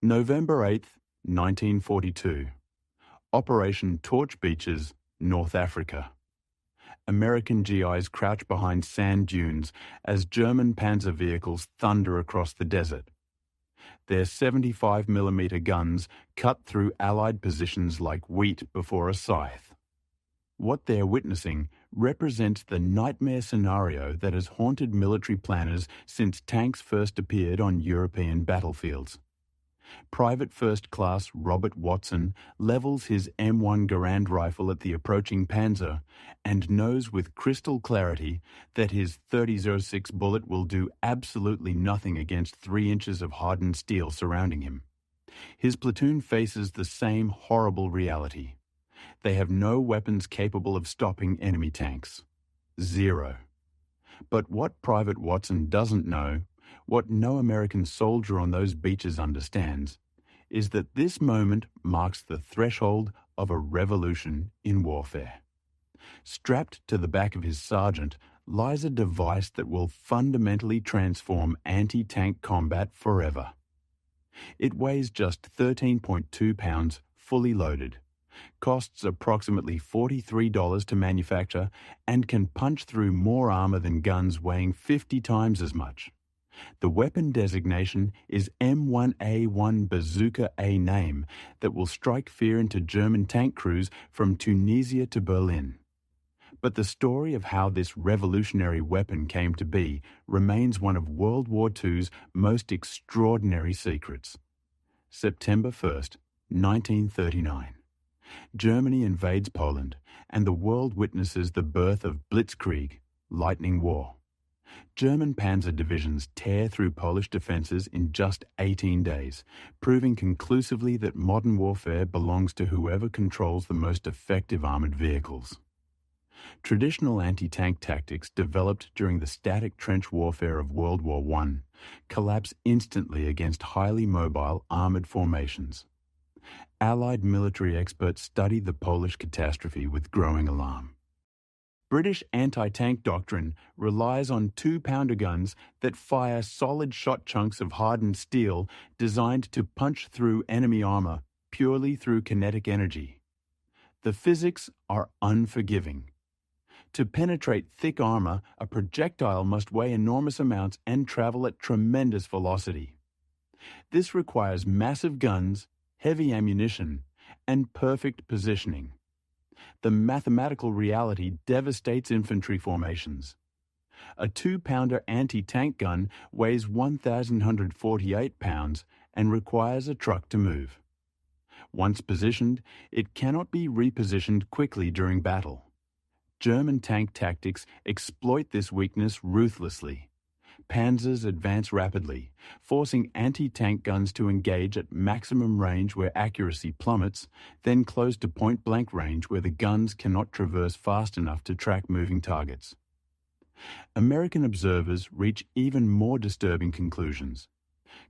November 8th, 1942. Operation Torch Beaches, North Africa. American GIs crouch behind sand dunes as German panzer vehicles thunder across the desert. Their 75mm guns cut through Allied positions like wheat before a scythe. What they're witnessing represents the nightmare scenario that has haunted military planners since tanks first appeared on European battlefields. Private First Class Robert Watson levels his M1 Garand rifle at the approaching Panzer and knows with crystal clarity that his .30-06 bullet will do absolutely nothing against 3 inches of hardened steel surrounding him. His platoon faces the same horrible reality. They have no weapons capable of stopping enemy tanks. Zero. But what Private Watson doesn't know, what no American soldier on those beaches understands, is that this moment marks the threshold of a revolution in warfare. Strapped to the back of his sergeant lies a device that will fundamentally transform anti-tank combat forever. It weighs just 13.2 pounds fully loaded, costs approximately $43 to manufacture, and can punch through more armor than guns weighing 50 times as much. The weapon designation is M1A1 Bazooka A name that will strike fear into German tank crews from Tunisia to Berlin. But the story of how this revolutionary weapon came to be remains one of World War II's most extraordinary secrets. September 1st, 1939. Germany invades Poland, and the world witnesses the birth of Blitzkrieg, lightning war. German panzer divisions tear through Polish defences in just 18 days, proving conclusively that modern warfare belongs to whoever controls the most effective armoured vehicles. Traditional anti-tank tactics developed during the static trench warfare of World War I collapse instantly against highly mobile armoured formations. Allied military experts studied the Polish catastrophe with growing alarm. British anti-tank doctrine relies on 2-pounder guns that fire solid shot chunks of hardened steel designed to punch through enemy armour purely through kinetic energy. The physics are unforgiving. To penetrate thick armour, a projectile must weigh enormous amounts and travel at tremendous velocity. This requires massive guns, heavy ammunition, and perfect positioning. The mathematical reality devastates infantry formations. A 2-pounder anti-tank gun weighs 1,148 pounds and requires a truck to move. Once positioned, it cannot be repositioned quickly during battle. German tank tactics exploit this weakness ruthlessly. Panzers advance rapidly, forcing anti-tank guns to engage at maximum range where accuracy plummets, then close to point-blank range where the guns cannot traverse fast enough to track moving targets. American observers reach even more disturbing conclusions.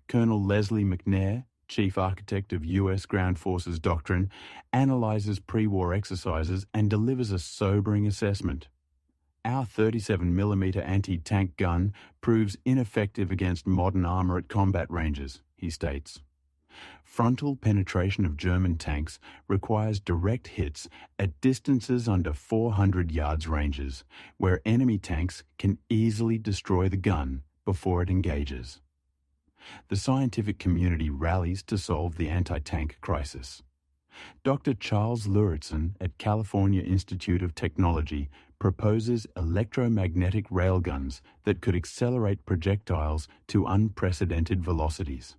Colonel Leslie McNair, chief architect of U.S. Ground Forces Doctrine, analyzes pre-war exercises and delivers a sobering assessment. Our 37mm anti-tank gun proves ineffective against modern armour at combat ranges, he states. Frontal penetration of German tanks requires direct hits at distances under 400 yards ranges, where enemy tanks can easily destroy the gun before it engages. The scientific community rallies to solve the anti-tank crisis. Dr. Charles Luritson at California Institute of Technology proposes electromagnetic railguns that could accelerate projectiles to unprecedented velocities.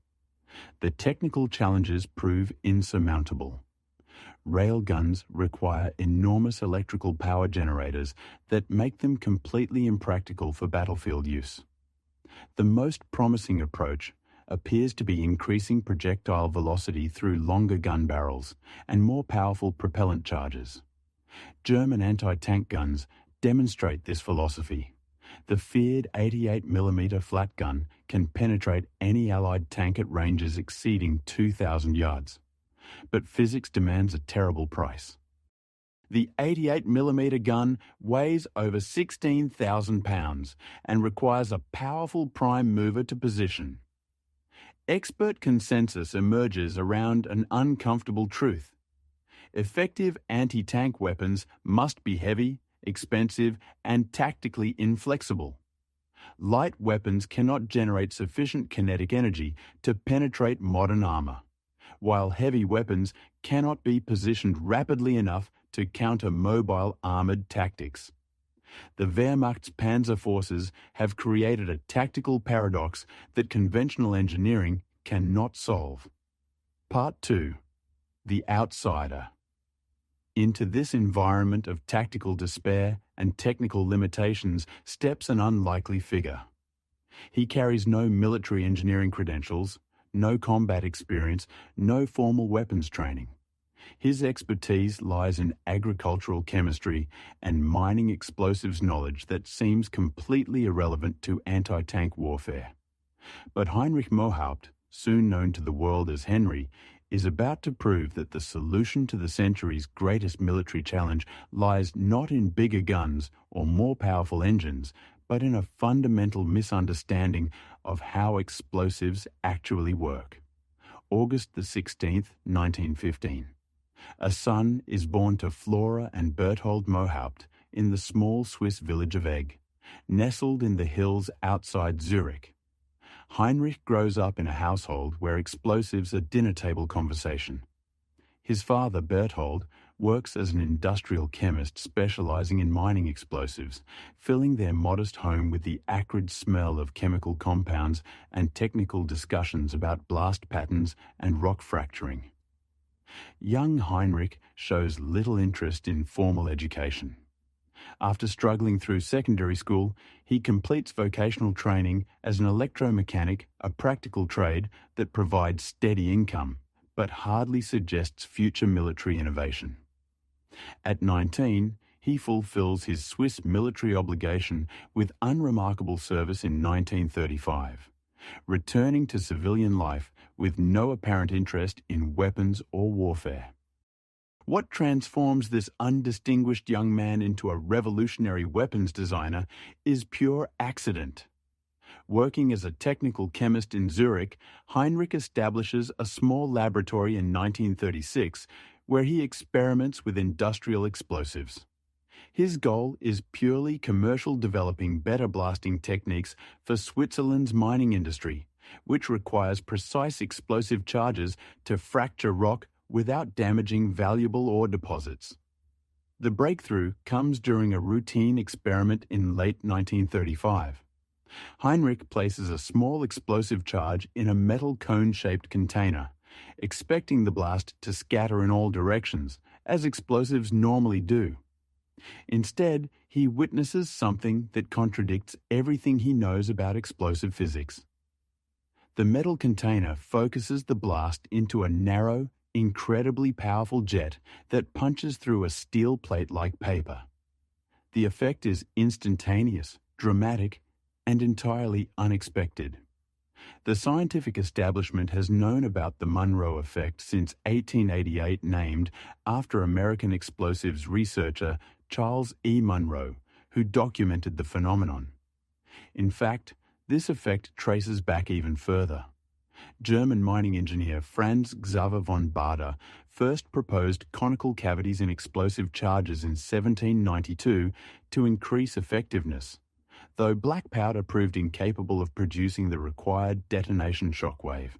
The technical challenges prove insurmountable. Railguns require enormous electrical power generators that make them completely impractical for battlefield use. The most promising approach appears to be increasing projectile velocity through longer gun barrels and more powerful propellant charges. German anti-tank guns demonstrate this philosophy. The feared 88mm flat gun can penetrate any Allied tank at ranges exceeding 2,000 yards. But physics demands a terrible price. The 88mm gun weighs over 16,000 pounds and requires a powerful prime mover to position. expert consensus emerges around an uncomfortable truth. Effective anti-tank weapons must be heavy, expensive, and tactically inflexible. Light weapons cannot generate sufficient kinetic energy to penetrate modern armor, while heavy weapons cannot be positioned rapidly enough to counter mobile armored tactics. The Wehrmacht's panzer forces have created a tactical paradox that conventional engineering cannot solve. Part 2. The Outsider. Into this environment of tactical despair and technical limitations steps an unlikely figure. He carries no military engineering credentials, no combat experience, no formal weapons training. His expertise lies in agricultural chemistry and mining explosives knowledge that seems completely irrelevant to anti-tank warfare. But Heinrich Mohaupt, soon known to the world as Henry, is about to prove that the solution to the century's greatest military challenge lies not in bigger guns or more powerful engines, but in a fundamental misunderstanding of how explosives actually work. August 16, 1915. A son is born to Flora and Berthold Mohaupt in the small Swiss village of Egg, nestled in the hills outside Zurich. Heinrich grows up in a household where explosives are dinner table conversation. His father, Berthold, works as an industrial chemist specializing in mining explosives, filling their modest home with the acrid smell of chemical compounds and technical discussions about blast patterns and rock fracturing. Young Heinrich shows little interest in formal education. After struggling through secondary school, he completes vocational training as an electromechanic, a practical trade that provides steady income, but hardly suggests future military innovation. At 19, he fulfills his Swiss military obligation with unremarkable service in 1935, returning to civilian life with no apparent interest in weapons or warfare. What transforms this undistinguished young man into a revolutionary weapons designer is pure accident. Working as a technical chemist in Zurich, Heinrich establishes a small laboratory in 1936 where he experiments with industrial explosives. His goal is purely commercial, developing better blasting techniques for Switzerland's mining industry, which requires precise explosive charges to fracture rock without damaging valuable ore deposits. The breakthrough comes during a routine experiment in late 1935. Heinrich places a small explosive charge in a metal cone-shaped container, expecting the blast to scatter in all directions, as explosives normally do. Instead, he witnesses something that contradicts everything he knows about explosive physics. The metal container focuses the blast into a narrow, incredibly powerful jet that punches through a steel plate like paper. The effect is instantaneous, dramatic, and entirely unexpected. The scientific establishment has known about the Monroe effect since 1888, named after American explosives researcher Charles E. Monroe, who documented the phenomenon. In fact, this effect traces back even further. German mining engineer Franz Xaver von Baader first proposed conical cavities in explosive charges in 1792 to increase effectiveness, though black powder proved incapable of producing the required detonation shockwave.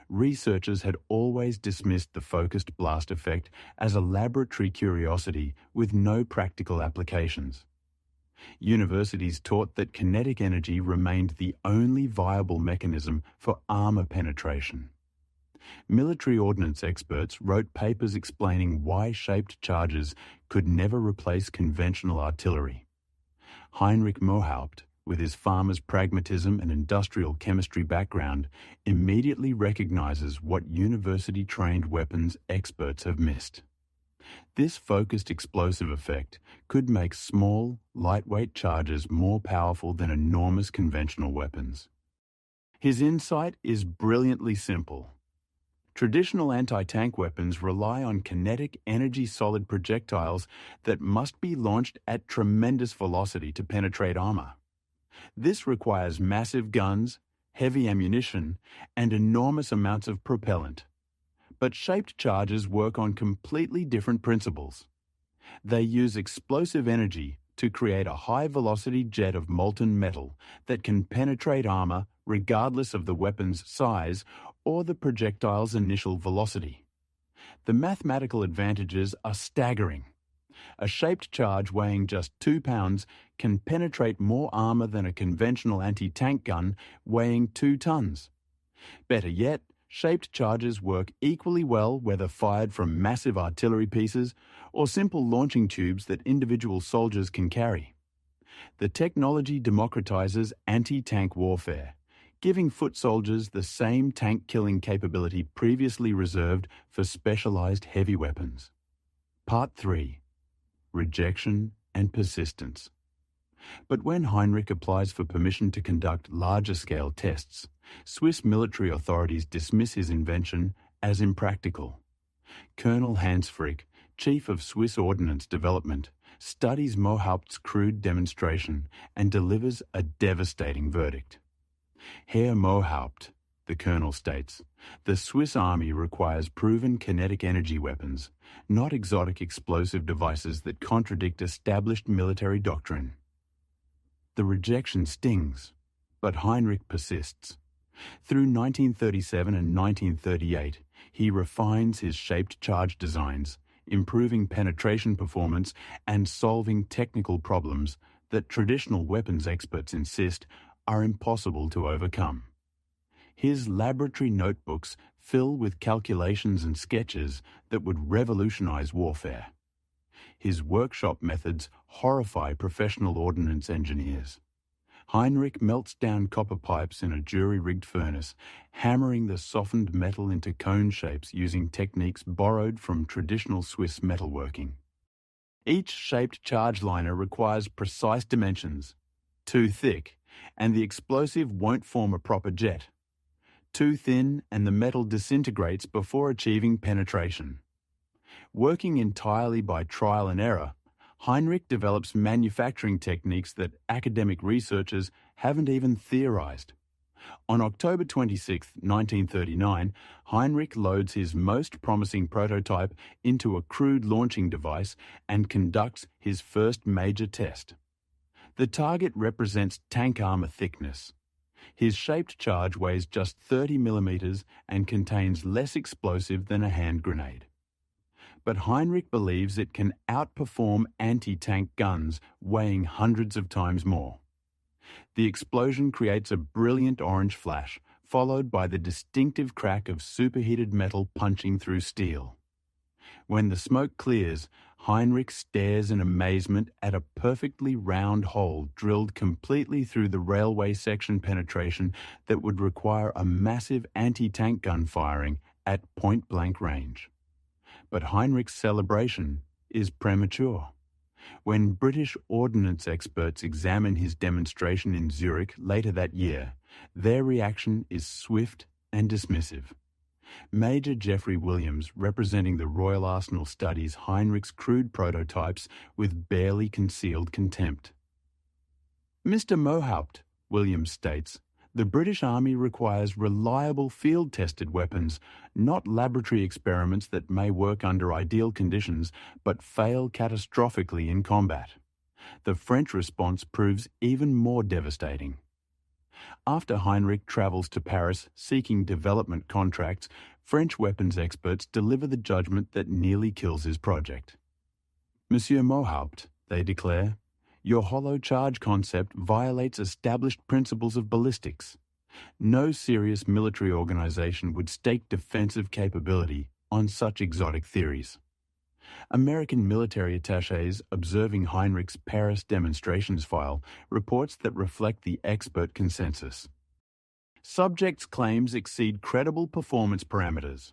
Researchers had always dismissed the focused blast effect as a laboratory curiosity with no practical applications. Universities taught that kinetic energy remained the only viable mechanism for armor penetration. Military ordnance experts wrote papers explaining why shaped charges could never replace conventional artillery. Heinrich Mohaupt, with his farmer's pragmatism and industrial chemistry background, immediately recognizes what university-trained weapons experts have missed. This focused explosive effect could make small, lightweight charges more powerful than enormous conventional weapons. His insight is brilliantly simple. Traditional anti-tank weapons rely on kinetic, energy-solid projectiles that must be launched at tremendous velocity to penetrate armor. This requires massive guns, heavy ammunition, and enormous amounts of propellant. But shaped charges work on completely different principles. They use explosive energy to create a high-velocity jet of molten metal that can penetrate armor regardless of the weapon's size or the projectile's initial velocity. The mathematical advantages are staggering. A shaped charge weighing just 2 pounds can penetrate more armor than a conventional anti-tank gun weighing 2 tons. Better yet, shaped charges work equally well whether fired from massive artillery pieces or simple launching tubes that individual soldiers can carry. The technology democratizes anti-tank warfare, giving foot soldiers the same tank-killing capability previously reserved for specialized heavy weapons. Part 3. Rejection and persistence. But when Heinrich applies for permission to conduct larger-scale tests, Swiss military authorities dismiss his invention as impractical. Colonel Hans Frick, chief of Swiss Ordnance Development, studies Mohaupt's crude demonstration and delivers a devastating verdict. Herr Mohaupt, the colonel states, the Swiss army requires proven kinetic energy weapons, not exotic explosive devices that contradict established military doctrine. The rejection stings, but Heinrich persists. Through 1937 and 1938, he refines his shaped charge designs, improving penetration performance and solving technical problems that traditional weapons experts insist are impossible to overcome. His laboratory notebooks fill with calculations and sketches that would revolutionize warfare. His workshop methods horrify professional ordnance engineers. Heinrich melts down copper pipes in a jury-rigged furnace, hammering the softened metal into cone shapes using techniques borrowed from traditional Swiss metalworking. Each shaped charge liner requires precise dimensions. Too thick, and the explosive won't form a proper jet. Too thin, and the metal disintegrates before achieving penetration. Working entirely by trial and error, Heinrich develops manufacturing techniques that academic researchers haven't even theorized. On October 26, 1939, Heinrich loads his most promising prototype into a crude launching device and conducts his first major test. The target represents tank armor thickness. His shaped charge weighs just 30 millimeters and contains less explosive than a hand grenade. But Heinrich believes it can outperform anti-tank guns weighing hundreds of times more. The explosion creates a brilliant orange flash, followed by the distinctive crack of superheated metal punching through steel. When the smoke clears, Heinrich stares in amazement at a perfectly round hole drilled completely through the railway section penetration that would require a massive anti-tank gun firing at point-blank range. But Heinrich's celebration is premature. When British ordnance experts examine his demonstration in Zurich later that year, their reaction is swift and dismissive. Major Geoffrey Williams, representing the Royal Arsenal, studies Heinrich's crude prototypes with barely concealed contempt. Mr. Mohaupt, Williams states, the British Army requires reliable field-tested weapons, not laboratory experiments that may work under ideal conditions but fail catastrophically in combat. The French response proves even more devastating. After Heinrich travels to Paris seeking development contracts, French weapons experts deliver the judgment that nearly kills his project. Monsieur Mohaupt, they declare, your hollow charge concept violates established principles of ballistics. No serious military organization would stake defensive capability on such exotic theories. American military attachés observing Heinrich's Paris demonstrations file reports that reflect the expert consensus. Subjects' claims exceed credible performance parameters.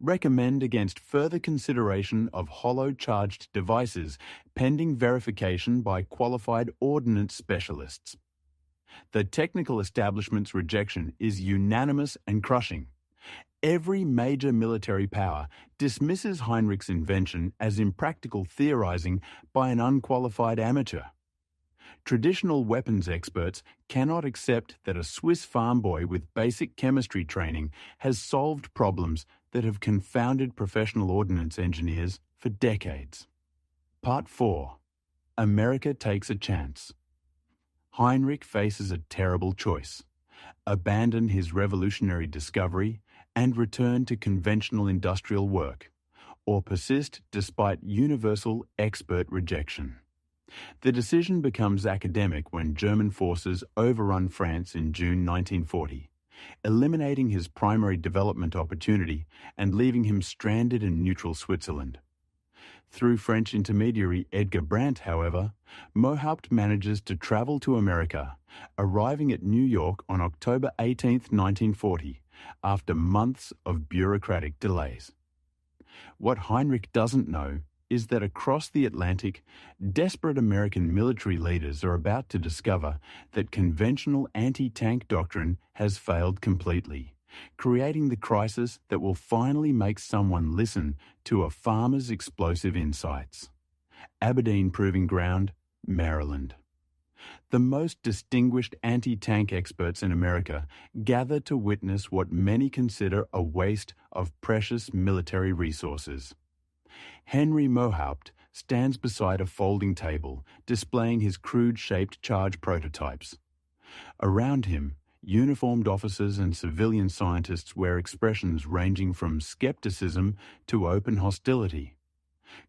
Recommend against further consideration of hollow-charged devices pending verification by qualified ordnance specialists. The technical establishment's rejection is unanimous and crushing. Every major military power dismisses Heinrich's invention as impractical theorizing by an unqualified amateur. Traditional weapons experts cannot accept that a Swiss farm boy with basic chemistry training has solved problems that have confounded professional ordnance engineers for decades. Part 4. America takes a chance. Heinrich faces a terrible choice: abandon his revolutionary discovery and return to conventional industrial work, or persist despite universal expert rejection. The decision becomes academic when German forces overrun France in June 1940, eliminating his primary development opportunity and leaving him stranded in neutral Switzerland. Through French intermediary Edgar Brandt, however, Mohaupt manages to travel to America, arriving at New York on October 18, 1940, after months of bureaucratic delays. What Heinrich doesn't know is that across the Atlantic, desperate American military leaders are about to discover that conventional anti-tank doctrine has failed completely, creating the crisis that will finally make someone listen to a farmer's explosive insights. Aberdeen Proving Ground, Maryland. The most distinguished anti-tank experts in America gather to witness what many consider a waste of precious military resources. Henry Mohaupt stands beside a folding table displaying his crude-shaped charge prototypes. Around him, uniformed officers and civilian scientists wear expressions ranging from skepticism to open hostility.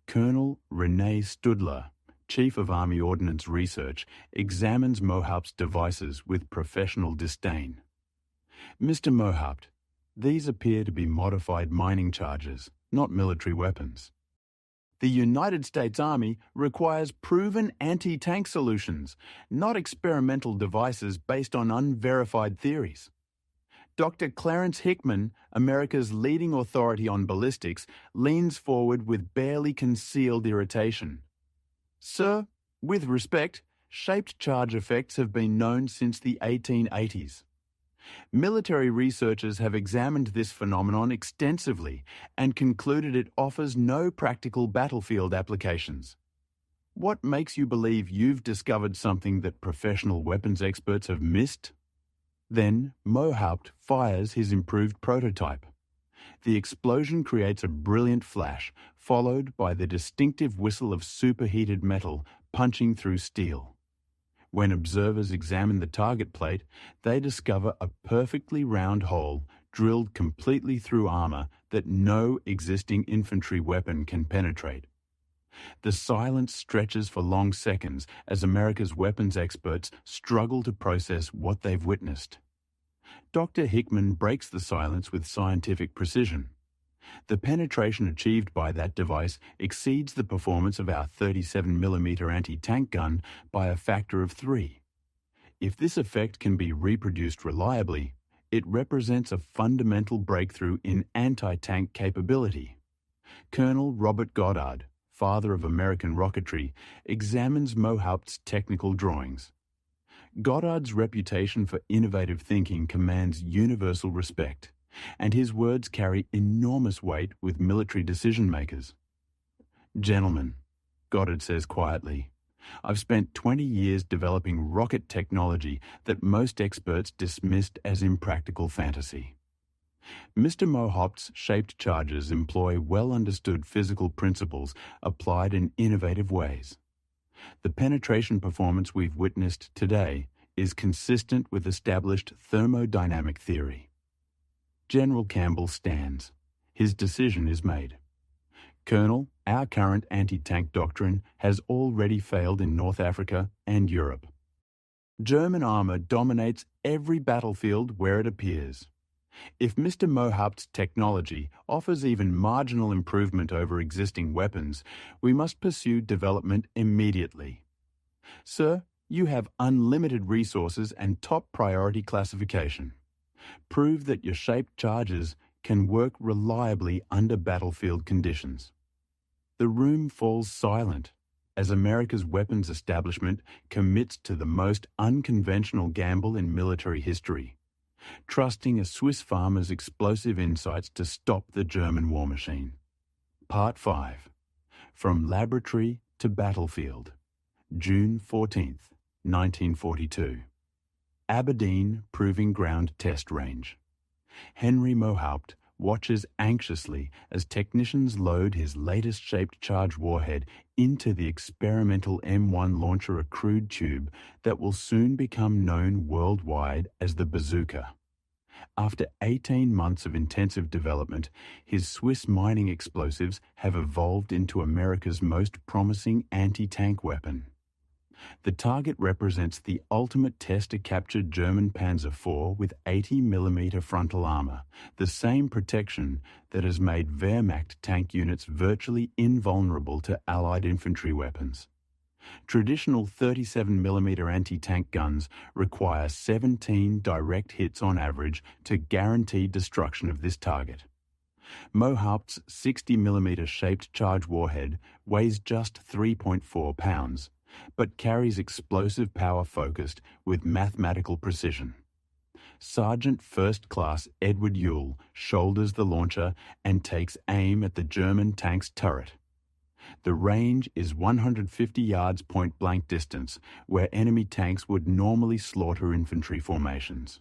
Colonel René Studler, Chief of Army Ordnance Research, examines Mohaupt's devices with professional disdain. "Mr. Mohaupt, these appear to be modified mining charges, not military weapons. The United States Army requires proven anti-tank solutions, not experimental devices based on unverified theories." Dr. Clarence Hickman, America's leading authority on ballistics, leans forward with barely concealed irritation. "Sir, with respect, shaped charge effects have been known since the 1880s. Military researchers have examined this phenomenon extensively and concluded it offers no practical battlefield applications. What makes you believe you've discovered something that professional weapons experts have missed?" Then Mohaupt fires his improved prototype. The explosion creates a brilliant flash, followed by the distinctive whistle of superheated metal punching through steel. When observers examine the target plate, they discover a perfectly round hole drilled completely through armor that no existing infantry weapon can penetrate. The silence stretches for long seconds as America's weapons experts struggle to process what they've witnessed. Dr. Hickman breaks the silence with scientific precision. The penetration achieved by that device exceeds the performance of our 37mm anti-tank gun by a factor of 3. If this effect can be reproduced reliably, it represents a fundamental breakthrough in anti-tank capability. Colonel Robert Goddard, father of American rocketry, examines Mohaupt's technical drawings. Goddard's reputation for innovative thinking commands universal respect, and his words carry enormous weight with military decision-makers. "Gentlemen," Goddard says quietly, "I've spent 20 years developing rocket technology that most experts dismissed as impractical fantasy. Mr. Mohaupt's shaped charges employ well-understood physical principles applied in innovative ways. The penetration performance we've witnessed today is consistent with established thermodynamic theory." General Campbell stands. His decision is made. "Colonel, our current anti-tank doctrine has already failed in North Africa and Europe. German armor dominates every battlefield where it appears. If Mr. Mohaupt's technology offers even marginal improvement over existing weapons, we must pursue development immediately. Sir, you have unlimited resources and top priority classification. Prove that your shaped charges can work reliably under battlefield conditions." The room falls silent as America's weapons establishment commits to the most unconventional gamble in military history, trusting a Swiss farmer's explosive insights to stop the German war machine. Part 5. From Laboratory to Battlefield, June 14th, 1942. Aberdeen Proving Ground Test Range. Henry Mohaupt watches anxiously as technicians load his latest shaped charge warhead into the experimental M1 launcher a crude tube that will soon become known worldwide as the Bazooka. After 18 months of intensive development, his Swiss mining explosives have evolved into America's most promising anti-tank weapon. The target represents the ultimate test to capture German Panzer IV with 80mm frontal armor, the same protection that has made Wehrmacht tank units virtually invulnerable to Allied infantry weapons. Traditional 37mm anti-tank guns require 17 direct hits on average to guarantee destruction of this target. Mohaupt's 60mm shaped charge warhead weighs just 3.4 pounds, but carries explosive power focused with mathematical precision. Sergeant First Class Edward Ewell shoulders the launcher and takes aim at the German tank's turret. The range is 150 yards point-blank distance, where enemy tanks would normally slaughter infantry formations.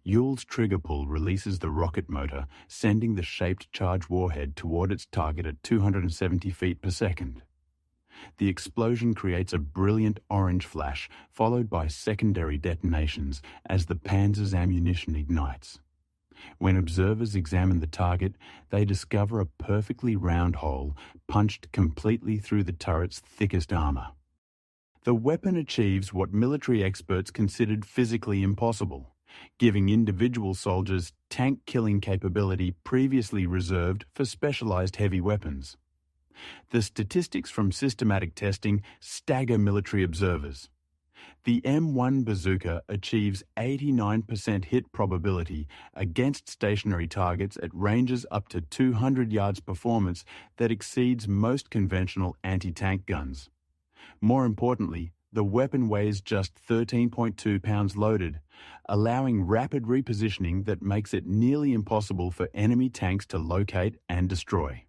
Ewell's trigger pull releases the rocket motor, sending the shaped charge warhead toward its target at 270 feet per second. The explosion creates a brilliant orange flash, followed by secondary detonations as the Panzer's ammunition ignites. When observers examine the target, they discover a perfectly round hole punched completely through the turret's thickest armor. The weapon achieves what military experts considered physically impossible, giving individual soldiers tank-killing capability previously reserved for specialized heavy weapons. The statistics from systematic testing stagger military observers. The M1 Bazooka achieves 89% hit probability against stationary targets at ranges up to 200 yards performance that exceeds most conventional anti-tank guns. More importantly, the weapon weighs just 13.2 pounds loaded, allowing rapid repositioning that makes it nearly impossible for enemy tanks to locate and destroy.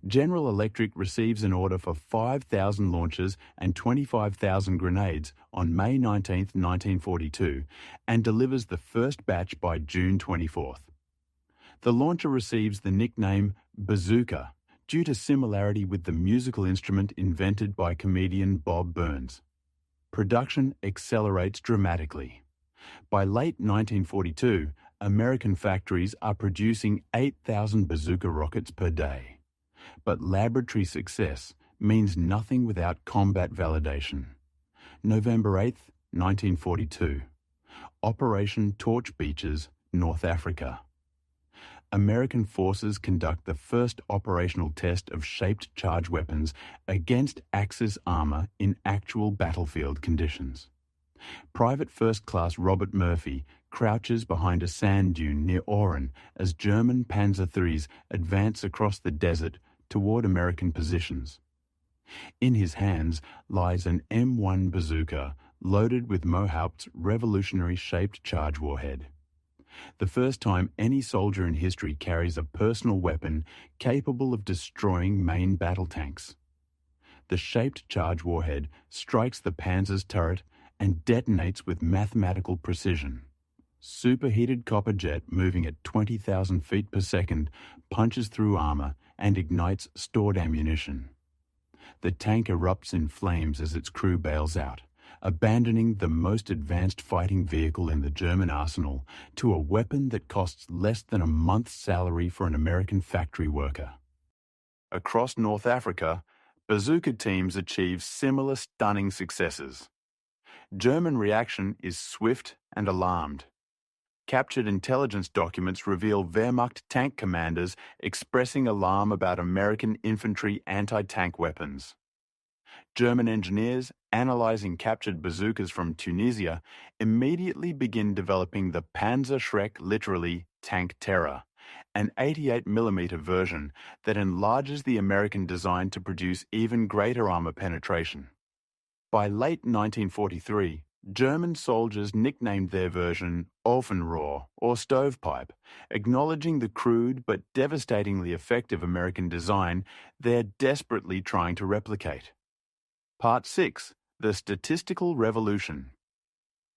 General Electric receives an order for 5,000 launchers and 25,000 grenades on May 19, 1942, and delivers the first batch by June 24th. The launcher receives the nickname Bazooka due to similarity with the musical instrument invented by comedian Bob Burns. Production accelerates dramatically. By late 1942, American factories are producing 8,000 Bazooka rockets per day. But laboratory success means nothing without combat validation. November 8, 1942. Operation Torch Beaches, North Africa. American forces conduct the first operational test of shaped charge weapons against Axis armor in actual battlefield conditions. Private First Class Robert Murphy crouches behind a sand dune near Oran as German Panzer IIIs advance across the desert toward American positions. In his hands lies an M1 Bazooka loaded with Mohaupt's revolutionary shaped charge warhead. The first time any soldier in history carries a personal weapon capable of destroying main battle tanks. The shaped charge warhead strikes the Panzer's turret and detonates with mathematical precision. Superheated copper jet moving at 20,000 feet per second punches through armor and ignites stored ammunition. The tank erupts in flames as its crew bails out, abandoning the most advanced fighting vehicle in the German arsenal to a weapon that costs less than a month's salary for an American factory worker. Across North Africa, Bazooka teams achieve similar stunning successes. German reaction is swift and alarmed. Captured intelligence documents reveal Wehrmacht tank commanders expressing alarm about American infantry anti-tank weapons. German engineers, analyzing captured bazookas from Tunisia, immediately begin developing the Panzer Schreck, literally Tank Terror, an 88mm version that enlarges the American design to produce even greater armor penetration. By late 1943, German soldiers nicknamed their version Ofenrohr, or stovepipe, acknowledging the crude but devastatingly effective American design they're desperately trying to replicate. Part 6. The statistical revolution.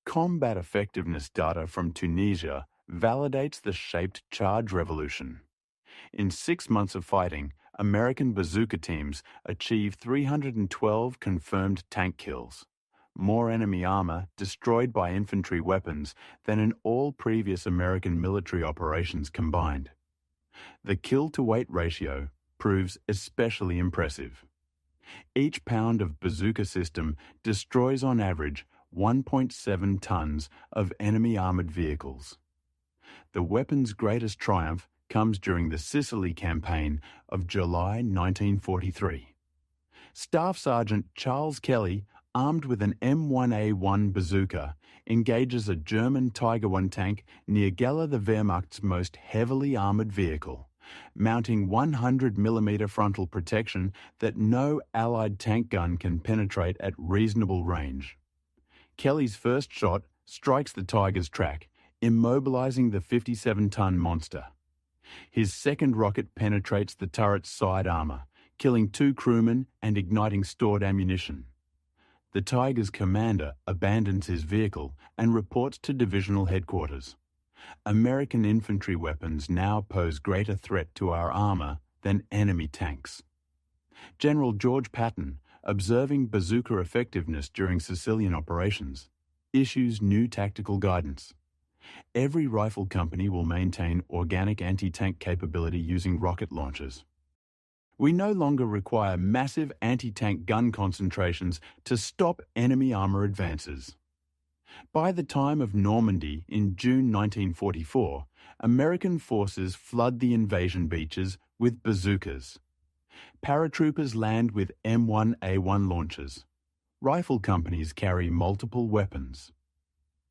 Combat effectiveness data from Tunisia validates the shaped charge revolution. In 6 months of fighting, American Bazooka teams achieved 312 confirmed tank kills, more enemy armor destroyed by infantry weapons than in all previous American military operations combined. The kill-to-weight ratio proves especially impressive. Each pound of Bazooka system destroys on average 1.7 tons of enemy armored vehicles. The weapon's greatest triumph comes during the Sicily campaign of July 1943. Staff Sergeant Charles Kelly, armed with an M1A1 bazooka, engages a German Tiger I tank near Gela, the Wehrmacht's most heavily armoured vehicle, mounting 100mm frontal protection that no Allied tank gun can penetrate at reasonable range. Kelly's first shot strikes the Tiger's track, immobilising the 57-ton monster. His second rocket penetrates the turret's side armour, killing 2 crewmen and igniting stored ammunition. The Tiger's commander abandons his vehicle and reports to divisional headquarters. American infantry weapons now pose greater threat to our armour than enemy tanks. General George Patton, observing bazooka effectiveness during Sicilian operations, issues new tactical guidance. Every rifle company will maintain organic anti-tank capability using rocket launchers. We no longer require massive anti-tank gun concentrations to stop enemy armour advances. By the time of Normandy in June 1944, American forces flood the invasion beaches with bazookas. Paratroopers land with M1A1 launchers. Rifle companies carry multiple weapons.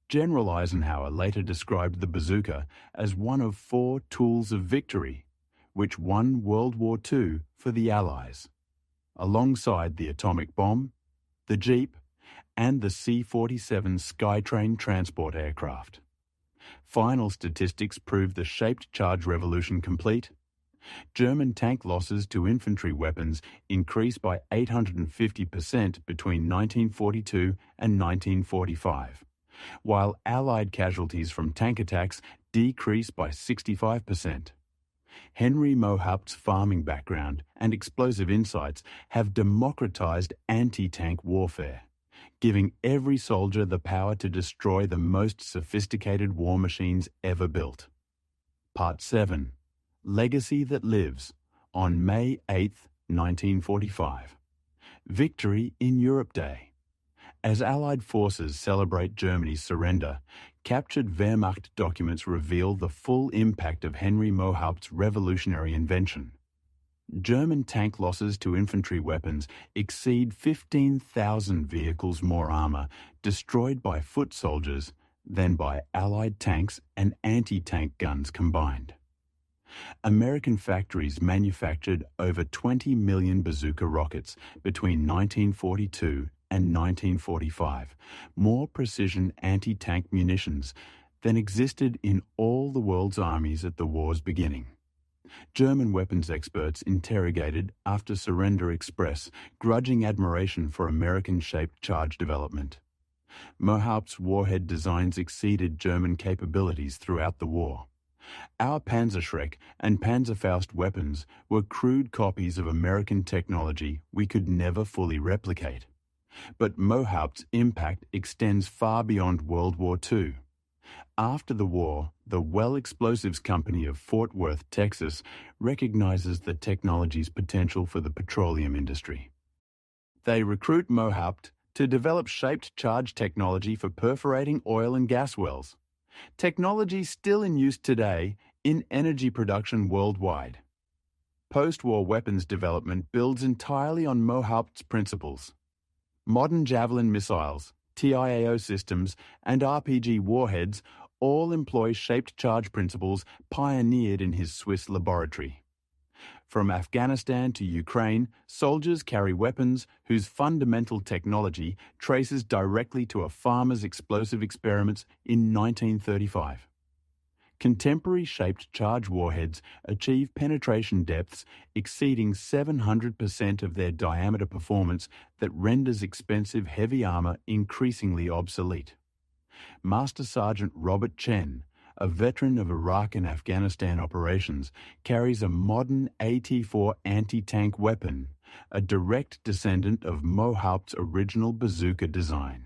General Eisenhower later described the bazooka as one of 4 tools of victory, which won World War II for the Allies, alongside the atomic bomb, the Jeep, and the C-47 Skytrain transport aircraft. Final statistics prove the shaped charge revolution complete. German tank losses to infantry weapons increased by 850% between 1942 and 1945, while Allied casualties from tank attacks decreased by 65%. Henry Mohaupt's farming background and explosive insights have democratized anti-tank warfare, giving every soldier the power to destroy the most sophisticated war machines ever built. Part 7. Legacy that Lives, on May 8, 1945. Victory in Europe Day. As Allied forces celebrate Germany's surrender, captured Wehrmacht documents reveal the full impact of Henry Mohaupt's revolutionary invention. German tank losses to infantry weapons exceed 15,000 vehicles more armour destroyed by foot soldiers than by Allied tanks and anti-tank guns combined. American factories manufactured over 20 million bazooka rockets between 1942 and 1945, more precision anti-tank munitions than existed in all the world's armies at the war's beginning. German weapons experts interrogated after surrender express grudging admiration for American-shaped charge development. Mohaupt's warhead designs exceeded German capabilities throughout the war. Our Panzerschreck and Panzerfaust weapons were crude copies of American technology we could never fully replicate. But Mohaupt's impact extends far beyond World War II. After the war, the Well Explosives Company of Fort Worth, Texas, recognizes the technology's potential for the petroleum industry. They recruit Mohaupt to develop shaped charge technology for perforating oil and gas wells, technology still in use today in energy production worldwide. Post-war weapons development builds entirely on Mohaupt's principles. Modern Javelin missiles, TIAO systems, and RPG warheads all employ shaped charge principles pioneered in his Swiss laboratory. From Afghanistan to Ukraine, soldiers carry weapons whose fundamental technology traces directly to a farmer's explosive experiments in 1935. Contemporary shaped charge warheads achieve penetration depths exceeding 700% of their diameter performance that renders expensive heavy armor increasingly obsolete. Master Sergeant Robert Chen, a veteran of Iraq and Afghanistan operations, carries a modern AT-4 anti-tank weapon, a direct descendant of Mohaupt's original bazooka design.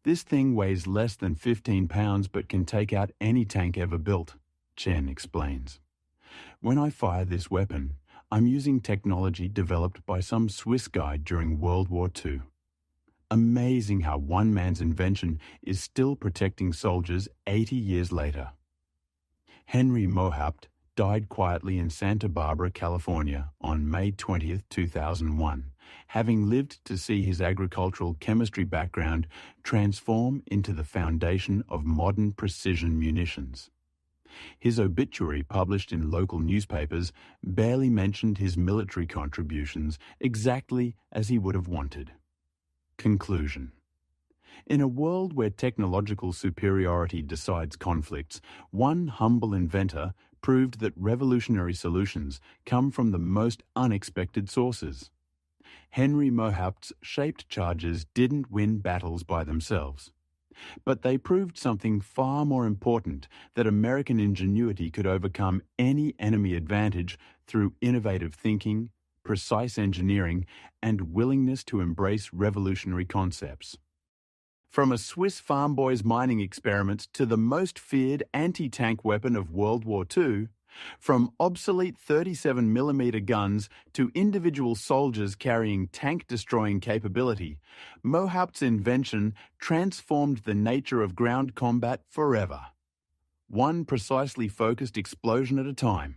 This thing weighs less than 15 pounds but can take out any tank ever built, Chen explains. When I fire this weapon, I'm using technology developed by some Swiss guy during World War II. Amazing how one man's invention is still protecting soldiers 80 years later. Henry Mohaupt died quietly in Santa Barbara, California on May 20, 2001, having lived to see his agricultural chemistry background transform into the foundation of modern precision munitions. His obituary, published in local newspapers, barely mentioned his military contributions exactly as he would have wanted. Conclusion. In a world where technological superiority decides conflicts, one humble inventor proved that revolutionary solutions come from the most unexpected sources. Henry Mohaupt's shaped charges didn't win battles by themselves, but they proved something far more important, that American ingenuity could overcome any enemy advantage through innovative thinking, precise engineering, and willingness to embrace revolutionary concepts. From a Swiss farm boy's mining experiments to the most feared anti-tank weapon of World War II, from obsolete 37mm guns to individual soldiers carrying tank-destroying capability, Mohaupt's invention transformed the nature of ground combat forever. One precisely focused explosion at a time.